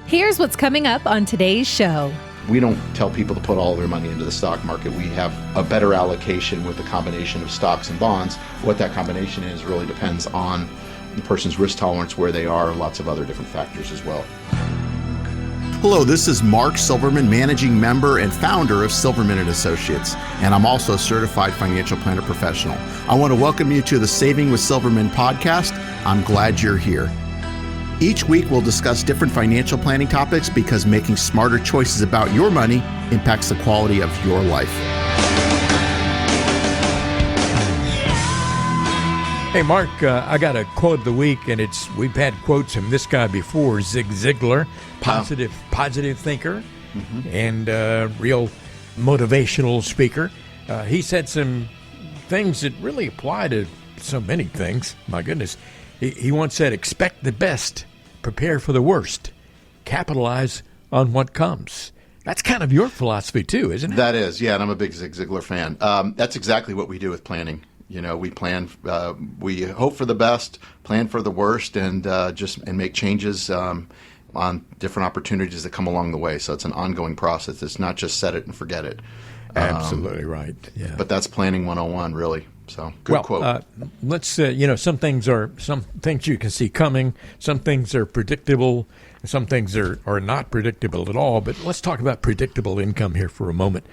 Here's what's coming up on today's show. We don't tell people to put all their money into the stock market. We have a better allocation with a combination of stocks and bonds. What that combination is really depends on the person's risk tolerance, where they are, lots of other different factors as well. Hello, this is Mark Silverman, managing member and founder of Silverman & Associates, and I'm also a certified financial planner professional. I want to welcome you to the Saving with Silverman podcast. I'm glad you're here. Each week, we'll discuss different financial planning topics because making smarter choices about your money impacts the quality of your life. Hey, Mark, I got a quote of the week, and we've had quotes from this guy before, Zig Ziglar, positive thinker, and real motivational speaker. He said some things that really apply to so many things. My goodness. He once said, expect the best, prepare for the worst, capitalize on what comes. That's kind of your philosophy too, isn't it? That is, yeah, and I'm a big Zig Ziglar fan. That's exactly what we do with planning. You know, we plan, we hope for the best, plan for the worst, and make changes on different opportunities that come along the way. So it's an ongoing process. It's not just set it and forget it. Absolutely right. Yeah. But that's planning 101, really. So good quote. Let's some things you can see coming. Some things are predictable. Some things are not predictable at all. But let's talk about predictable income here for a moment.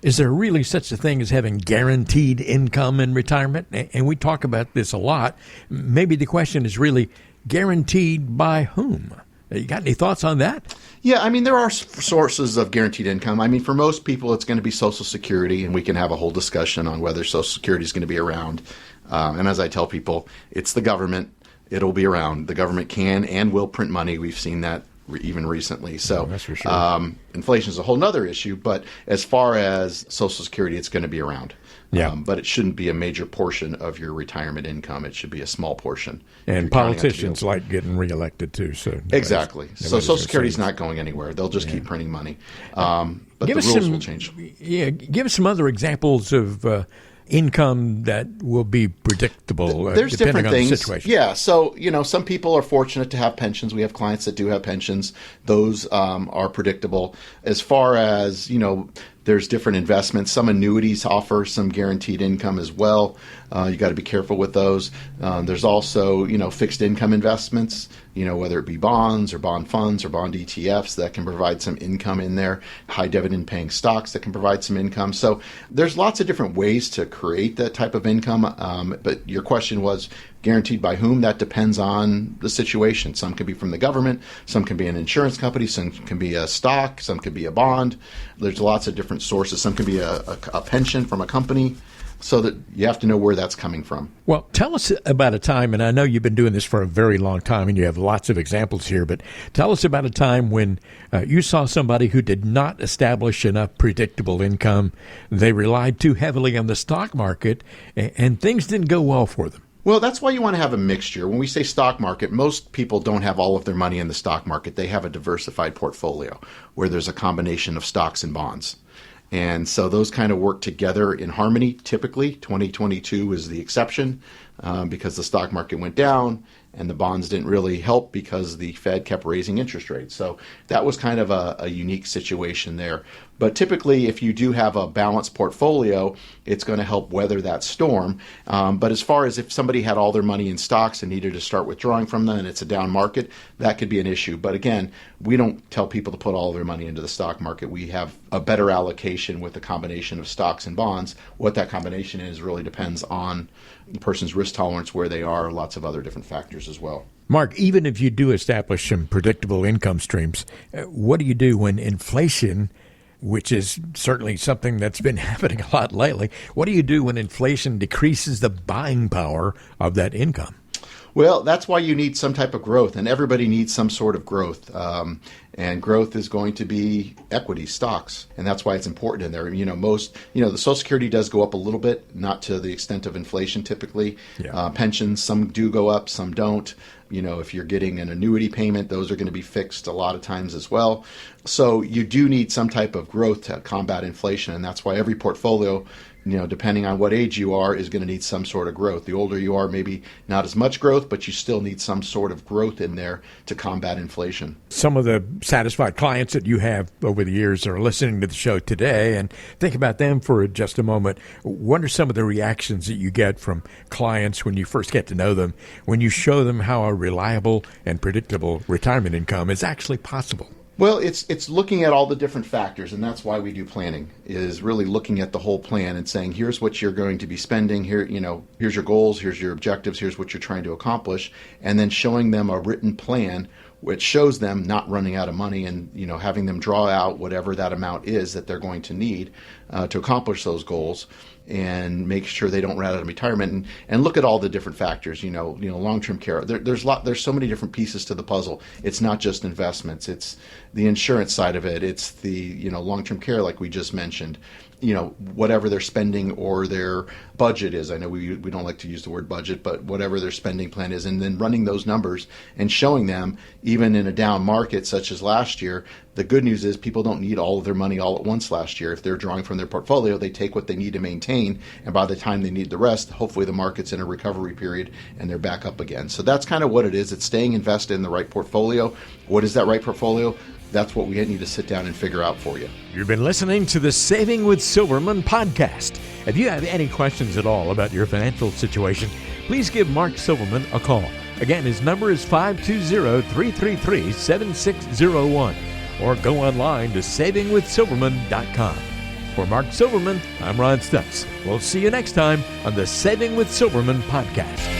Is there really such a thing as having guaranteed income in retirement? And we talk about this a lot. Maybe the question is really guaranteed by whom? You got any thoughts on that? Yeah, I mean, there are sources of guaranteed income. I mean, for most people, it's going to be Social Security, and we can have a whole discussion on whether Social Security is going to be around. And as I tell people, it's the government. It'll be around. The government can and will print money. We've seen that even recently. So that's for sure. Inflation is a whole other issue. But as far as Social Security, it's going to be around. Yeah. But it shouldn't be a major portion of your retirement income. It should be a small portion. And politicians like getting reelected too. So exactly. So Social Security is not going anywhere. They'll just keep printing money. But the rules will change. Yeah, give us some other examples of income that will be predictable. There's depending different on things. The situation. Yeah. So some people are fortunate to have pensions. We have clients that do have pensions. Those are predictable. As far as there's different investments. Some annuities offer some guaranteed income as well. You got to be careful with those. There's also, fixed income investments, whether it be bonds or bond funds or bond ETFs that can provide some income in there. High dividend paying stocks that can provide some income. So there's lots of different ways to create that type of income. But your question was guaranteed by whom? That depends on the situation. Some can be from the government. Some can be an insurance company. Some can be a stock. Some can be a bond. There's lots of different sources. Some can be a pension from a company. So that you have to know where that's coming from. Well, tell us about a time, and I know you've been doing this for a very long time, and you have lots of examples here, but tell us about a time when you saw somebody who did not establish enough predictable income. They relied too heavily on the stock market, and things didn't go well for them. Well, that's why you want to have a mixture. When we say stock market, most people don't have all of their money in the stock market. They have a diversified portfolio where there's a combination of stocks and bonds. And so those kind of work together in harmony. Typically, 2022 is the exception because the stock market went down and the bonds didn't really help because the Fed kept raising interest rates. So that was kind of a unique situation there. But typically, if you do have a balanced portfolio, it's going to help weather that storm. But as far as if somebody had all their money in stocks and needed to start withdrawing from them and it's a down market, that could be an issue. But again, we don't tell people to put all their money into the stock market. We have a better allocation with a combination of stocks and bonds. What that combination is really depends on the person's risk tolerance, where they are, lots of other different factors as well. Mark, even if you do establish some predictable income streams, what do you do when inflation, which is certainly something that's been happening a lot lately, what do you do when inflation decreases the buying power of that income? Well, that's why you need some type of growth, and everybody needs some sort of growth. And growth is going to be equity, stocks, and that's why it's important in there. The Social Security does go up a little bit, not to the extent of inflation typically. Yeah. Pensions, some do go up, some don't. If you're getting an annuity payment, those are going to be fixed a lot of times as well. So you do need some type of growth to combat inflation, and that's why every portfolio depending on what age you are, is going to need some sort of growth. The older you are, maybe not as much growth, but you still need some sort of growth in there to combat inflation. Some of the satisfied clients that you have over the years are listening to the show today, and think about them for just a moment. What are some of the reactions that you get from clients when you first get to know them, when you show them how a reliable and predictable retirement income is actually possible? Well, it's looking at all the different factors, and that's why we do planning, is really looking at the whole plan and saying, here's what you're going to be spending, here, here's your goals, here's your objectives, here's what you're trying to accomplish, and then showing them a written plan which shows them not running out of money and, having them draw out whatever that amount is that they're going to need to accomplish those goals, and make sure they don't run out of retirement, and look at all the different factors, long-term care. There's so many different pieces to the puzzle. It's not just investments. It's the insurance side of it. It's the, long-term care, like we just mentioned, whatever their spending or their budget is. I know we don't like to use the word budget, but whatever their spending plan is, and then running those numbers and showing them, even in a down market such as last year, the good news is people don't need all of their money all at once last year. If they're drawing from their portfolio, they take what they need to maintain, and by the time they need the rest, hopefully the market's in a recovery period and they're back up again. So that's kind of what it is. It's staying invested in the right portfolio. What is that right portfolio? That's what we need to sit down and figure out for you. You've been listening to the Saving with Silverman podcast. If you have any questions at all about your financial situation, please give Mark Silverman a call. Again, his number is 520-333-7601, or go online to savingwithsilverman.com. For Mark Silverman, I'm Ron Stutz. We'll see you next time on the Saving with Silverman podcast.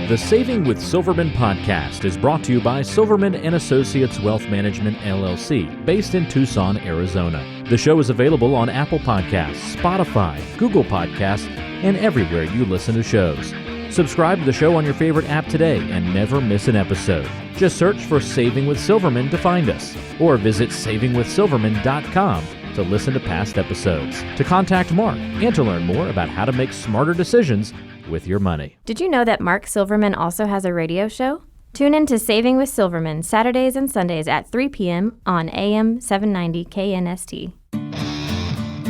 The Saving with Silverman podcast is brought to you by Silverman & Associates Wealth Management, LLC, based in Tucson, Arizona. The show is available on Apple Podcasts, Spotify, Google Podcasts, and everywhere you listen to shows. Subscribe to the show on your favorite app today and never miss an episode. Just search for Saving with Silverman to find us, or visit savingwithsilverman.com to listen to past episodes, to contact Mark, and to learn more about how to make smarter decisions with your money. Did you know that Mark Silverman also has a radio show? Tune in to Saving with Silverman Saturdays and Sundays at 3 p.m. on AM 790 KNST.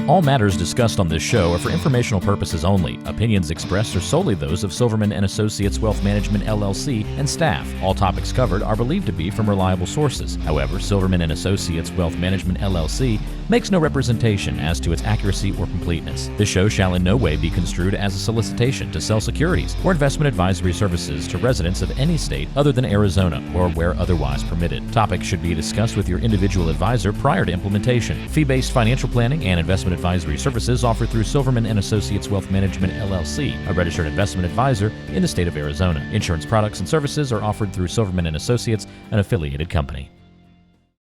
All matters discussed on this show are for informational purposes only. Opinions expressed are solely those of Silverman & Associates Wealth Management, LLC, and staff. All topics covered are believed to be from reliable sources. However, Silverman & Associates Wealth Management, LLC makes no representation as to its accuracy or completeness. This show shall in no way be construed as a solicitation to sell securities or investment advisory services to residents of any state other than Arizona or where otherwise permitted. Topics should be discussed with your individual advisor prior to implementation. Fee-based financial planning and investment advisory services offered through Silverman & Associates Wealth Management, LLC, a registered investment advisor in the state of Arizona. Insurance products and services are offered through Silverman & Associates, an affiliated company.